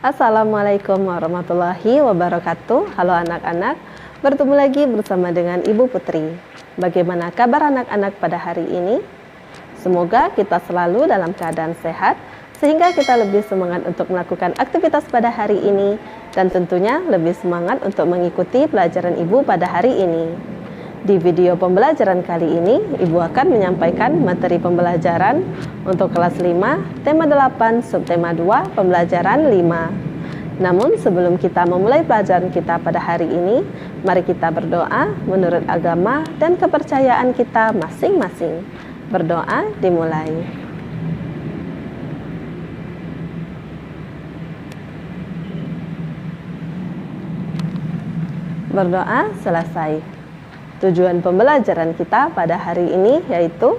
Assalamualaikum warahmatullahi wabarakatuh. Halo anak-anak, bertemu lagi bersama dengan Ibu Putri. Bagaimana kabar anak-anak pada hari ini? Semoga kita selalu dalam keadaan sehat, sehingga kita lebih semangat untuk melakukan aktivitas pada hari ini, dan tentunya lebih semangat untuk mengikuti pelajaran Ibu pada hari ini. Di video pembelajaran kali ini, Ibu akan menyampaikan materi pembelajaran untuk kelas 5, tema 8, subtema 2, pembelajaran 5. Namun sebelum kita memulai pelajaran kita pada hari ini, mari kita berdoa menurut agama dan kepercayaan kita masing-masing. Berdoa dimulai. Berdoa selesai. Tujuan pembelajaran kita pada hari ini yaitu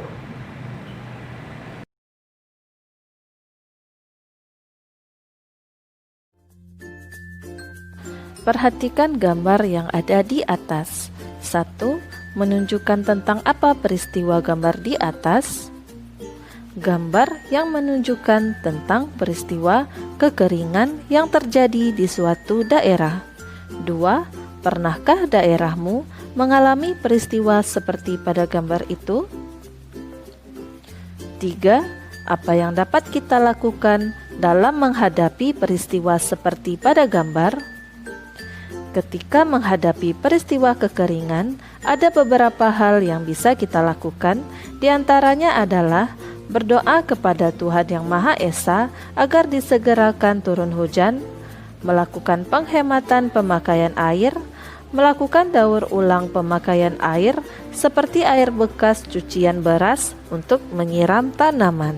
perhatikan gambar yang ada di atas. 1. Menunjukkan tentang apa peristiwa gambar di atas. Gambar yang menunjukkan tentang peristiwa kekeringan yang terjadi di suatu daerah. 2. Pernahkah daerahmu mengalami peristiwa seperti pada gambar itu? 3. Apa yang dapat kita lakukan dalam menghadapi peristiwa seperti pada gambar? Ketika menghadapi peristiwa kekeringan, ada beberapa hal yang bisa kita lakukan. Di antaranya adalah berdoa kepada Tuhan Yang Maha Esa agar disegerakan turun hujan, melakukan penghematan pemakaian air, melakukan daur ulang pemakaian air seperti air bekas cucian beras untuk menyiram tanaman.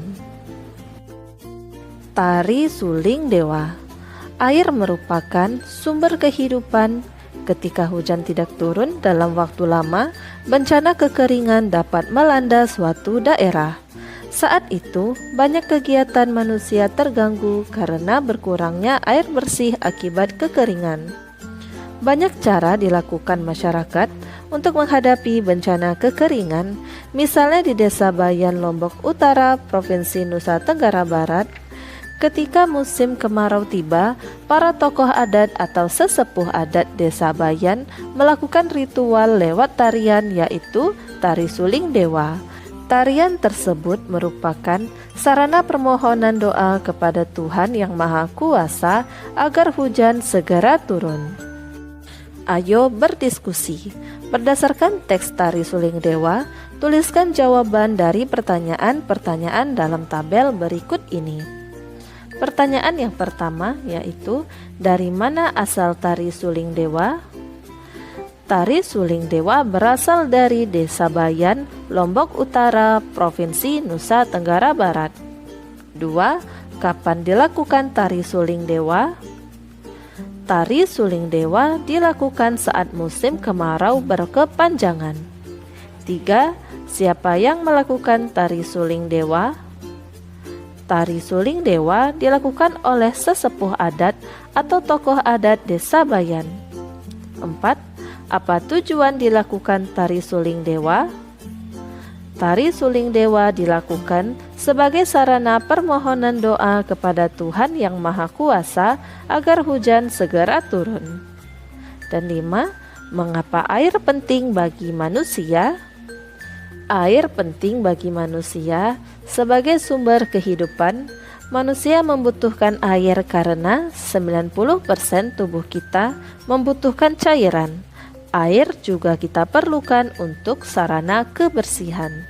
Tari suling dewa. Air merupakan sumber kehidupan. Ketika hujan tidak turun dalam waktu lama, bencana kekeringan dapat melanda suatu daerah. Saat itu, banyak kegiatan manusia terganggu karena berkurangnya air bersih akibat kekeringan. Banyak cara dilakukan masyarakat untuk menghadapi bencana kekeringan, misalnya di Desa Bayan, Lombok Utara, Provinsi Nusa Tenggara Barat. Ketika musim kemarau tiba, para tokoh adat atau sesepuh adat Desa Bayan melakukan ritual lewat tarian, yaitu tari suling dewa. Tarian tersebut merupakan sarana permohonan doa kepada Tuhan Yang Maha Kuasa agar hujan segera turun. Ayo berdiskusi. Berdasarkan teks tari suling dewa, tuliskan jawaban dari pertanyaan-pertanyaan dalam tabel berikut ini. Pertanyaan yang pertama yaitu, dari mana asal tari suling dewa? Tari suling dewa berasal dari Desa Bayan, Lombok Utara, Provinsi Nusa Tenggara Barat. 2. Kapan dilakukan tari suling dewa? Tari suling dewa dilakukan saat musim kemarau berkepanjangan. 3. Siapa yang melakukan tari suling dewa? Tari suling dewa dilakukan oleh sesepuh adat atau tokoh adat Desa Bayan. 4. Apa tujuan dilakukan tari suling dewa? Tari suling dewa dilakukan sebagai sarana permohonan doa kepada Tuhan Yang Maha Kuasa agar hujan segera turun. Dan 5. Mengapa air penting bagi manusia? Air penting bagi manusia sebagai sumber kehidupan. Manusia membutuhkan air karena 90% tubuh kita membutuhkan cairan. Air juga kita perlukan untuk sarana kebersihan.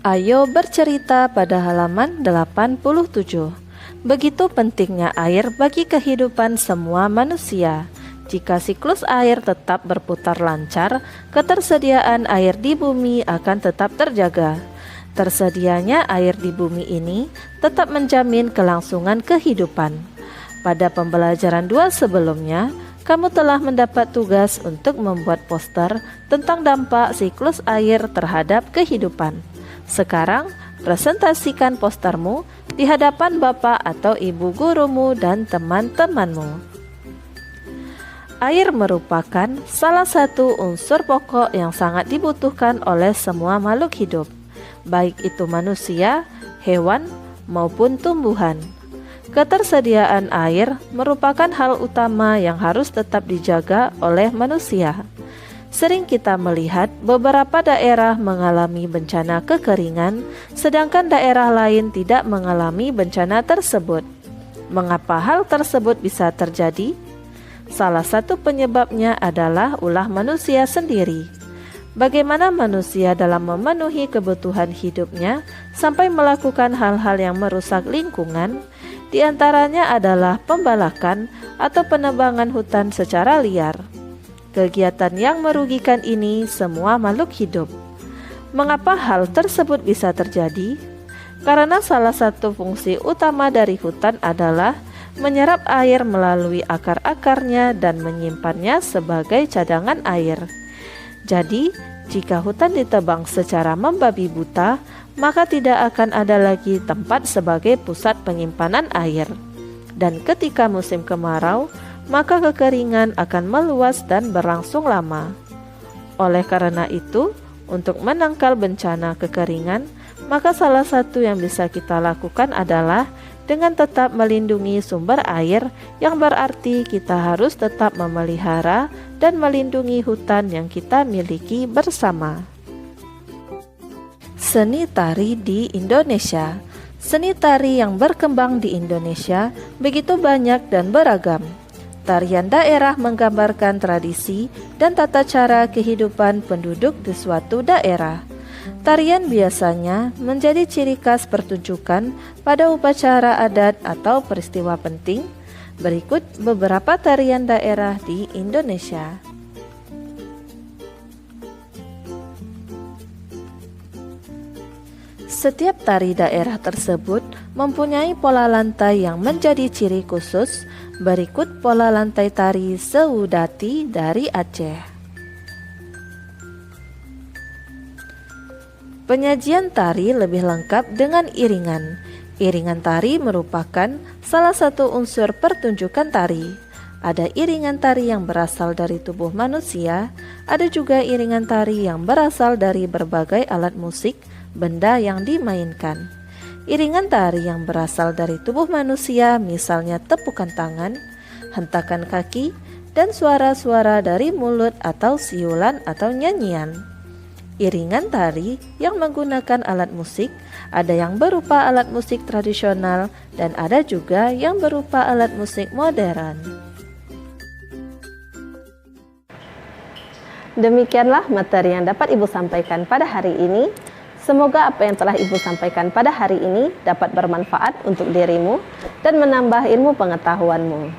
Ayo bercerita pada halaman 87. Begitu pentingnya air bagi kehidupan semua manusia. Jika siklus air tetap berputar lancar, ketersediaan air di bumi akan tetap terjaga. Tersedianya air di bumi ini tetap menjamin kelangsungan kehidupan. Pada pembelajaran 2 sebelumnya, kamu telah mendapat tugas untuk membuat poster tentang dampak siklus air terhadap kehidupan. Sekarang, presentasikan postermu di hadapan bapak atau ibu gurumu dan teman-temanmu. Air merupakan salah satu unsur pokok yang sangat dibutuhkan oleh semua makhluk hidup, baik itu manusia, hewan, maupun tumbuhan. Ketersediaan air merupakan hal utama yang harus tetap dijaga oleh manusia. Sering kita melihat beberapa daerah mengalami bencana kekeringan, sedangkan daerah lain tidak mengalami bencana tersebut. Mengapa hal tersebut bisa terjadi? Salah satu penyebabnya adalah ulah manusia sendiri. Bagaimana manusia dalam memenuhi kebutuhan hidupnya sampai melakukan hal-hal yang merusak lingkungan, di antaranya adalah pembalakan atau penebangan hutan secara liar. Kegiatan yang merugikan ini semua makhluk hidup. Mengapa hal tersebut bisa terjadi? Karena salah satu fungsi utama dari hutan adalah menyerap air melalui akar-akarnya dan menyimpannya sebagai cadangan air. Jadi, jika hutan ditebang secara membabi buta, maka tidak akan ada lagi tempat sebagai pusat penyimpanan air. Dan ketika musim kemarau, maka kekeringan akan meluas dan berlangsung lama. Oleh karena itu, untuk menangkal bencana kekeringan, maka salah satu yang bisa kita lakukan adalah dengan tetap melindungi sumber air, yang berarti kita harus tetap memelihara dan melindungi hutan yang kita miliki bersama. Seni tari di Indonesia. Seni tari yang berkembang di Indonesia begitu banyak dan beragam. Tarian daerah menggambarkan tradisi dan tata cara kehidupan penduduk di suatu daerah. Tarian biasanya menjadi ciri khas pertunjukan pada upacara adat atau peristiwa penting. Berikut beberapa tarian daerah di Indonesia. Setiap tari daerah tersebut mempunyai pola lantai yang menjadi ciri khusus. Berikut pola lantai tari Sewudati dari Aceh. Penyajian tari lebih lengkap dengan iringan. Iringan tari merupakan salah satu unsur pertunjukan tari. Ada iringan tari yang berasal dari tubuh manusia, ada juga iringan tari yang berasal dari berbagai alat musik, benda yang dimainkan. Iringan tari yang berasal dari tubuh manusia misalnya tepukan tangan, hentakan kaki, dan suara-suara dari mulut atau siulan atau nyanyian. Iringan tari yang menggunakan alat musik, ada yang berupa alat musik tradisional dan ada juga yang berupa alat musik modern. Demikianlah materi yang dapat Ibu sampaikan pada hari ini. Semoga apa yang telah Ibu sampaikan pada hari ini dapat bermanfaat untuk dirimu dan menambah ilmu pengetahuanmu.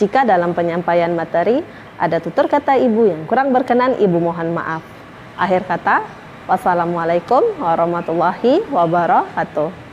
Jika dalam penyampaian materi ada tutur kata Ibu yang kurang berkenan, Ibu mohon maaf. Akhir kata, wassalamualaikum warahmatullahi wabarakatuh.